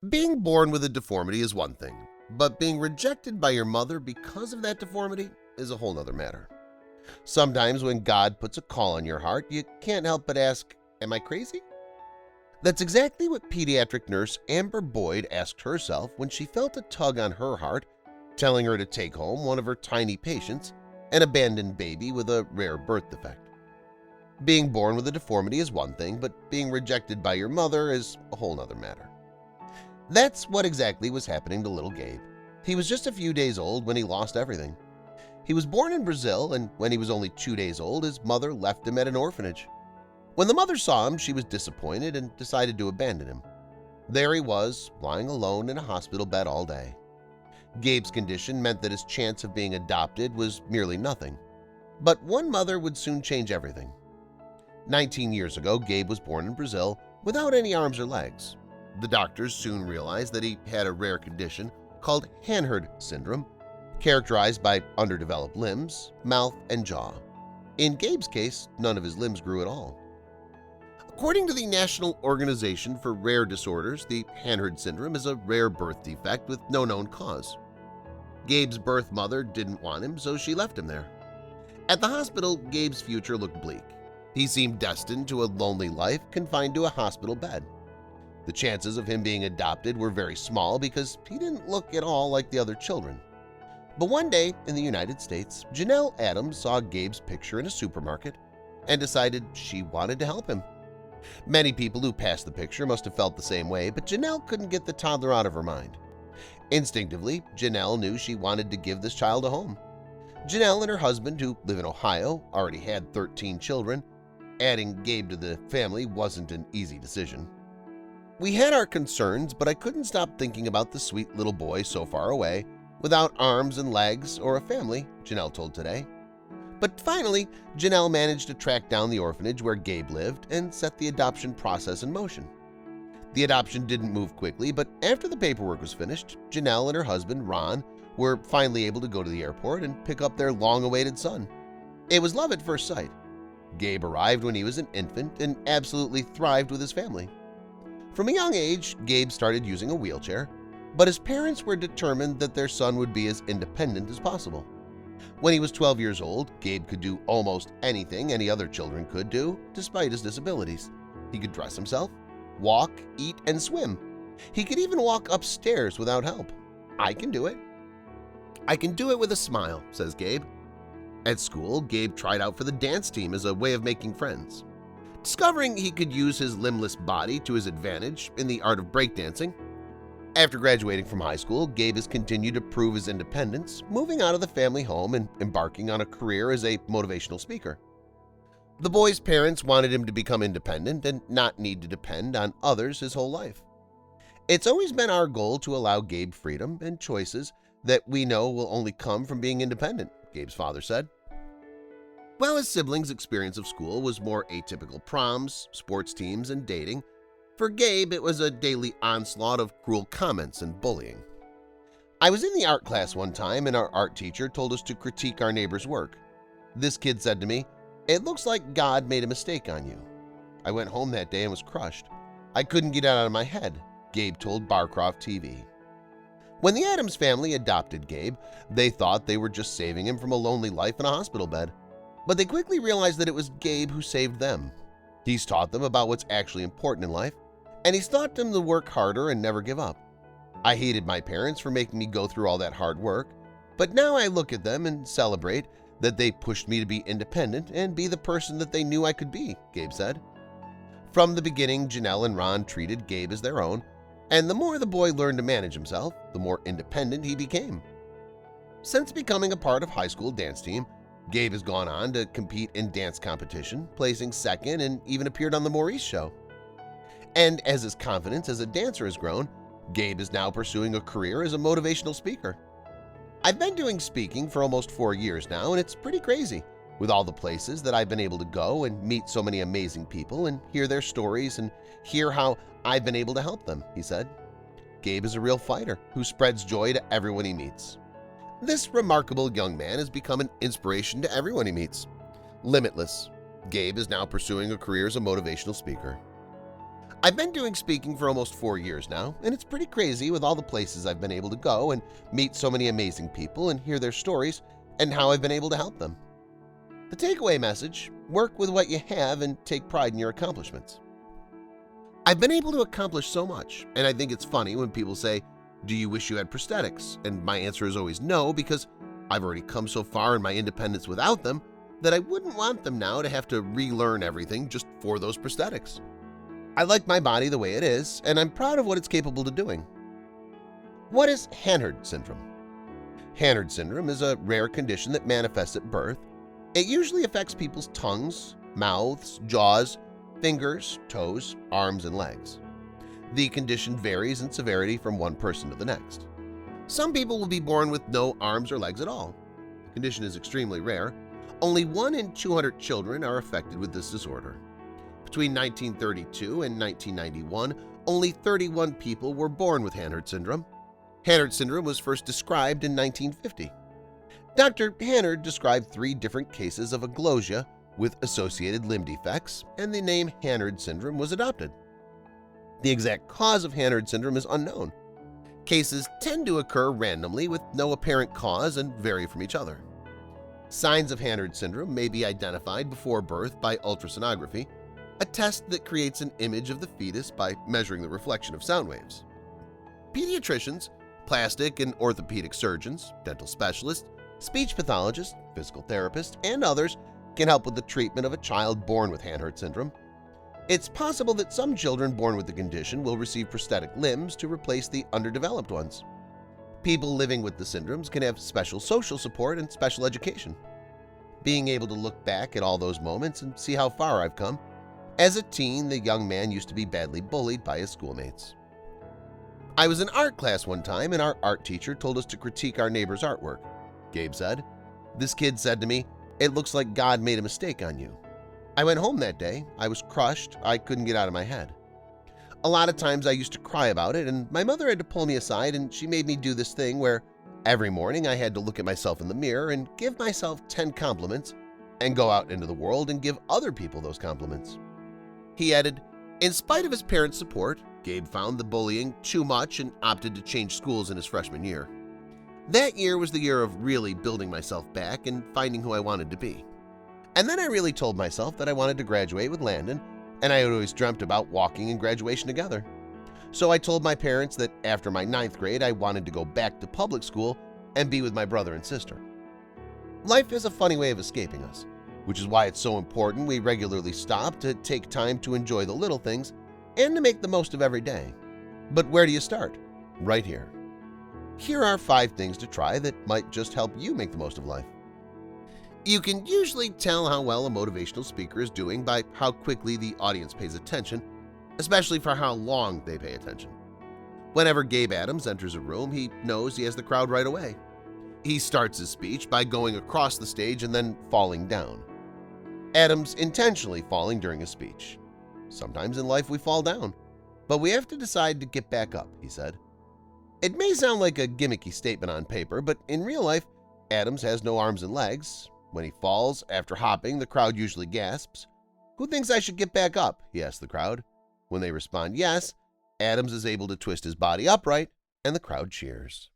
Being born with a deformity is one thing, but being rejected by your mother because of that deformity is a whole nother matter. Sometimes when God puts a call on your heart, you can't help but ask, am I crazy? That's exactly what pediatric nurse Amber Boyd asked herself when she felt a tug on her heart, telling her to take home one of her tiny patients, an abandoned baby with a rare birth defect. Being born with a deformity is one thing, but being rejected by your mother is a whole nother matter. That's what exactly was happening to little Gabe. He was just a few days old when he lost everything. He was born in Brazil, and when he was only 2 days old, his mother left him at an orphanage. When the mother saw him, she was disappointed and decided to abandon him. There he was, lying alone in a hospital bed all day. Gabe's condition meant that his chance of being adopted was merely nothing. But one mother would soon change everything. 19 years ago, Gabe was born in Brazil without any arms or legs. The doctors soon realized that he had a rare condition called Hanhart syndrome, characterized by underdeveloped limbs, mouth, and jaw. In Gabe's case, none of his limbs grew at all. According to the National Organization for Rare Disorders, the Hanhart syndrome is a rare birth defect with no known cause. Gabe's birth mother didn't want him, so she left him there. At the hospital, Gabe's future looked bleak. He seemed destined to a lonely life confined to a hospital bed. The chances of him being adopted were very small because he didn't look at all like the other children. But one day in the United States, Janelle Adams saw Gabe's picture in a supermarket and decided she wanted to help him. Many people who passed the picture must have felt the same way, but Janelle couldn't get the toddler out of her mind. Instinctively, Janelle knew she wanted to give this child a home. Janelle and her husband, who live in Ohio, already had 13 children. Adding Gabe to the family wasn't an easy decision. We had our concerns, but I couldn't stop thinking about the sweet little boy so far away, without arms and legs or a family, Janelle told Today. But finally, Janelle managed to track down the orphanage where Gabe lived and set the adoption process in motion. The adoption didn't move quickly, but after the paperwork was finished, Janelle and her husband, Ron, were finally able to go to the airport and pick up their long-awaited son. It was love at first sight. Gabe arrived when he was an infant and absolutely thrived with his family. From a young age, Gabe started using a wheelchair, but his parents were determined that their son would be as independent as possible. When he was 12 years old, Gabe could do almost anything any other children could do, despite his disabilities. He could dress himself, walk, eat, and swim. He could even walk upstairs without help. I can do it. I can do it with a smile, says Gabe. At school, Gabe tried out for the dance team as a way of making friends. Discovering he could use his limbless body to his advantage in the art of breakdancing. After graduating from high school, Gabe has continued to prove his independence, moving out of the family home and embarking on a career as a motivational speaker. The boy's parents wanted him to become independent and not need to depend on others his whole life. It's always been our goal to allow Gabe freedom and choices that we know will only come from being independent, Gabe's father said. While his siblings' experience of school was more atypical proms, sports teams, and dating, for Gabe it was a daily onslaught of cruel comments and bullying. I was in the art class one time and our art teacher told us to critique our neighbor's work. This kid said to me, "It looks like God made a mistake on you." I went home that day and was crushed. I couldn't get it out of my head, Gabe told Barcroft TV. When the Adams family adopted Gabe, they thought they were just saving him from a lonely life in a hospital bed. But they quickly realized that it was Gabe who saved them. He's taught them about what's actually important in life, and he's taught them to work harder and never give up. I hated my parents for making me go through all that hard work, but now I look at them and celebrate that they pushed me to be independent and be the person that they knew I could be, Gabe said. From the beginning, Janelle and Ron treated Gabe as their own, and the more the boy learned to manage himself, the more independent he became. Since becoming a part of high school dance team, Gabe has gone on to compete in dance competition, placing second and even appeared on The Maurice Show. And as his confidence as a dancer has grown, Gabe is now pursuing a career as a motivational speaker. I've been doing speaking for almost 4 years now, and it's pretty crazy, with all the places that I've been able to go and meet so many amazing people and hear their stories and hear how I've been able to help them, he said. Gabe is a real fighter who spreads joy to everyone he meets. This remarkable young man has become an inspiration to everyone he meets. Limitless. Gabe is now pursuing a career as a motivational speaker. I've been doing speaking for almost 4 years now, and it's pretty crazy with all the places I've been able to go and meet so many amazing people and hear their stories and how I've been able to help them. The takeaway message: work with what you have and take pride in your accomplishments. I've been able to accomplish so much, and I think it's funny when people say, "Do you wish you had prosthetics?" And my answer is always no, because I've already come so far in my independence without them that I wouldn't want them now to have to relearn everything just for those prosthetics. I like my body the way it is, and I'm proud of what it's capable of doing. What is Hanhart syndrome? Hanhart syndrome is a rare condition that manifests at birth. It usually affects people's tongues, mouths, jaws, fingers, toes, arms, and legs. The condition varies in severity from one person to the next. Some people will be born with no arms or legs at all. The condition is extremely rare. Only 1 in 200 children are affected with this disorder. Between 1932 and 1991, only 31 people were born with Hanhart syndrome. Hanhart syndrome was first described in 1950. Dr. Hanhart described 3 different cases of aglosia with associated limb defects, and the name Hanhart syndrome was adopted. The exact cause of Hanhart syndrome is unknown. Cases tend to occur randomly with no apparent cause and vary from each other. Signs of Hanhart syndrome may be identified before birth by ultrasonography, a test that creates an image of the fetus by measuring the reflection of sound waves. Pediatricians, plastic and orthopedic surgeons, dental specialists, speech pathologists, physical therapists, and others can help with the treatment of a child born with Hanhart syndrome. It's possible that some children born with the condition will receive prosthetic limbs to replace the underdeveloped ones. People living with the syndromes can have special social support and special education. Being able to look back at all those moments and see how far I've come. As a teen, the young man used to be badly bullied by his schoolmates. I was in art class one time, and our art teacher told us to critique our neighbor's artwork. Gabe said, "This kid said to me, 'It looks like God made a mistake on you.' I went home that day. I was crushed. I couldn't get out of my head. A lot of times I used to cry about it, and my mother had to pull me aside, and she made me do this thing where every morning I had to look at myself in the mirror and give myself 10 compliments and go out into the world and give other people those compliments." He added, in spite of his parents' support, Gabe found the bullying too much and opted to change schools in his freshman year. That year was the year of really building myself back and finding who I wanted to be. And then I really told myself that I wanted to graduate with Landon, and I had always dreamt about walking in graduation together. So I told my parents that after my 9th grade I wanted to go back to public school and be with my brother and sister. Life is a funny way of escaping us, which is why it's so important we regularly stop to take time to enjoy the little things and to make the most of every day. But where do you start? Right here. Here are 5 things to try that might just help you make the most of life. You can usually tell how well a motivational speaker is doing by how quickly the audience pays attention, especially for how long they pay attention. Whenever Gabe Adams enters a room, he knows he has the crowd right away. He starts his speech by going across the stage and then falling down. Adams intentionally falling during his speech. Sometimes in life we fall down, but we have to decide to get back up, he said. It may sound like a gimmicky statement on paper, but in real life, Adams has no arms and legs. When he falls after hopping, the crowd usually gasps. "Who thinks I should get back up?" he asks the crowd. When they respond yes, Adams is able to twist his body upright, and the crowd cheers.